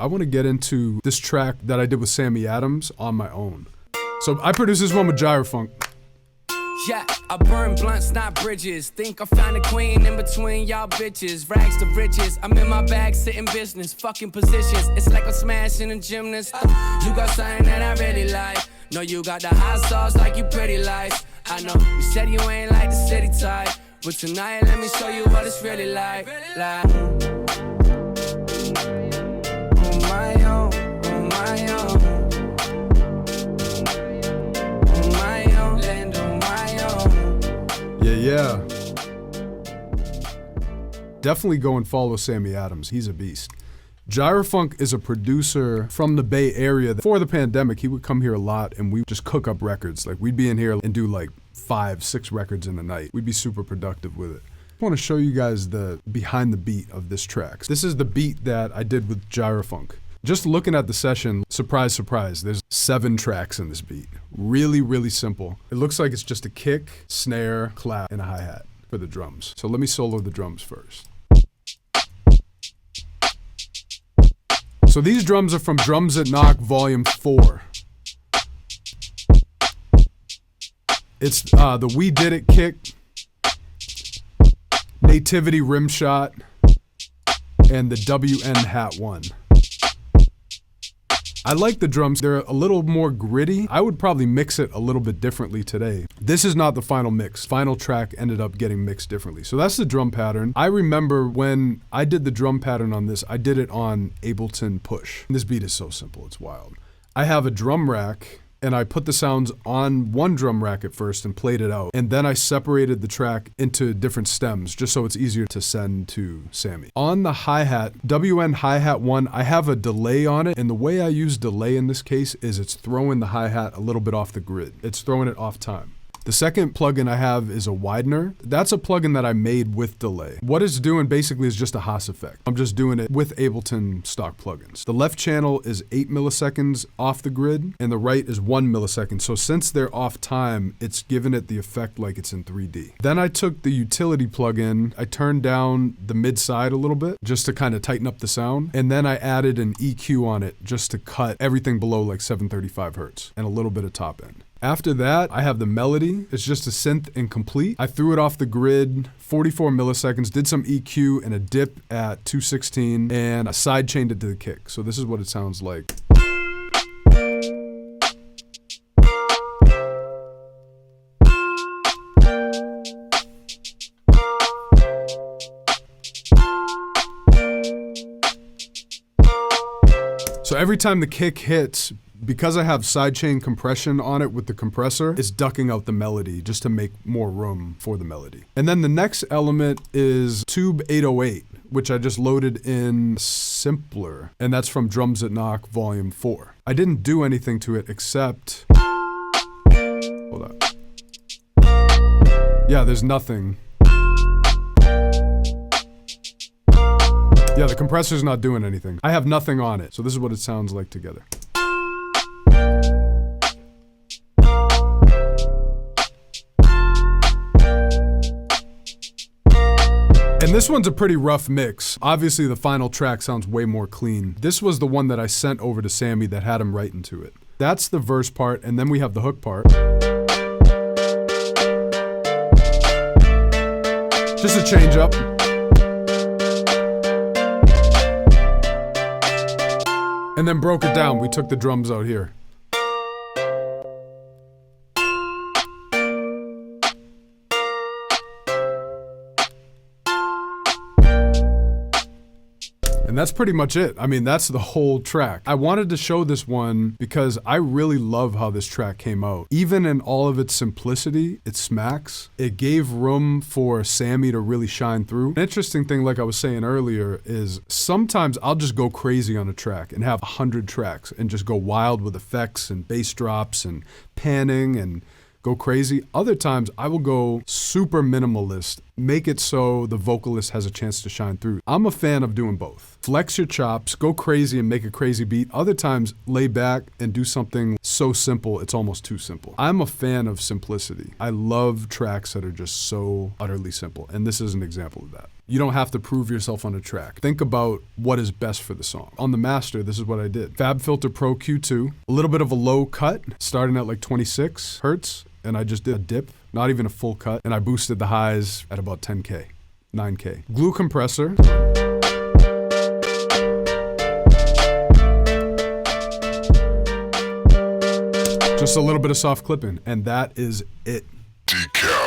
I want to get into this track that I did with Sammy Adams on my own. So I produced this one with Gyrefunk. Yeah, I burn blunts, not bridges. Think I found a queen in between y'all bitches. Rags to riches, I'm in my bag, sitting business, fucking positions. It's like I'm smashing a gymnast. You got something that I really like. No, you got the hot sauce like you pretty life. I know, you said you ain't like the city type, but tonight let me show you what it's really like. On my own, on my own. On my own, land on my own. Yeah. Definitely go and follow Sammy Adams. He's a beast. Gyrefunk is a producer from the Bay Area. Before the pandemic, he would come here a lot and we would just cook up records. Like we'd be in here and do like 5, 6 records in a night. We'd be super productive with it. I want to show you guys the behind the beat of this track. This is the beat that I did with Gyrefunk. Just looking at the session, surprise, surprise, there's 7 tracks in this beat. Really, really simple. It looks like it's just a kick, snare, clap, and a hi-hat for the drums. So let me solo the drums first. So these drums are from Drums That Knock Volume 4. It's the We Did It kick, Nativity rim shot, and the WN hat 1. I like the drums. They're a little more gritty. I would probably mix it a little bit differently today. This is not the final mix. Final track ended up getting mixed differently. So that's the drum pattern. I remember when I did the drum pattern on this, I did it on Ableton Push. This beat is so simple, it's wild. I have a drum rack and I put the sounds on one drum rack at first and played it out. And then I separated the track into different stems just so it's easier to send to Sammy. On the hi-hat, WN hi-hat 1, I have a delay on it. And the way I use delay in this case is it's throwing the hi-hat a little bit off the grid. It's throwing it off time. The second plugin I have is a widener. That's a plugin that I made with delay. What it's doing basically is just a Haas effect. I'm just doing it with Ableton stock plugins. The left channel is 8 milliseconds off the grid and the right is 1 millisecond. So since they're off time, it's giving it the effect like it's in 3D. Then I took the utility plugin, I turned down the mid side a little bit just to kind of tighten up the sound. And then I added an EQ on it just to cut everything below like 735 hertz and a little bit of top end. After that, I have the melody. It's just a synth incomplete. I threw it off the grid, 44 milliseconds, did some EQ and a dip at 216, and I sidechained it to the kick. So this is what it sounds like. So every time the kick hits, because I have sidechain compression on it with the compressor, it's ducking out the melody just to make more room for the melody. And then the next element is Tube 808, which I just loaded in Simpler, and that's from Drums That Knock Volume 4. I didn't do anything to it except, hold up. Yeah, there's nothing. Yeah, the compressor's not doing anything. I have nothing on it, so this is what it sounds like together. And this one's a pretty rough mix. Obviously the final track sounds way more clean. This was the one that I sent over to Sammy that had him write into it. That's the verse part, and then we have the hook part. Just a change up. And then broke it down. We took the drums out here. And that's pretty much it. I mean, that's the whole track. I wanted to show this one because I really love how this track came out. Even in all of its simplicity, it smacks. It gave room for Sammy to really shine through. An interesting thing, like I was saying earlier, is sometimes I'll just go crazy on a track and have 100 tracks and just go wild with effects and bass drops and panning and go crazy. Other times I will go super minimalist, make it so the vocalist has a chance to shine through. I'm a fan of doing both. Flex your chops, go crazy and make a crazy beat. Other times, lay back and do something so simple, it's almost too simple. I'm a fan of simplicity. I love tracks that are just so utterly simple, and this is an example of that. You don't have to prove yourself on a track. Think about what is best for the song. On the master, this is what I did. FabFilter Pro Q2, a little bit of a low cut, starting at like 26 hertz, and I just did a dip, not even a full cut, and I boosted the highs at about 10K, 9K. Glue compressor. Just a little bit of soft clipping, and that is it. DECAP.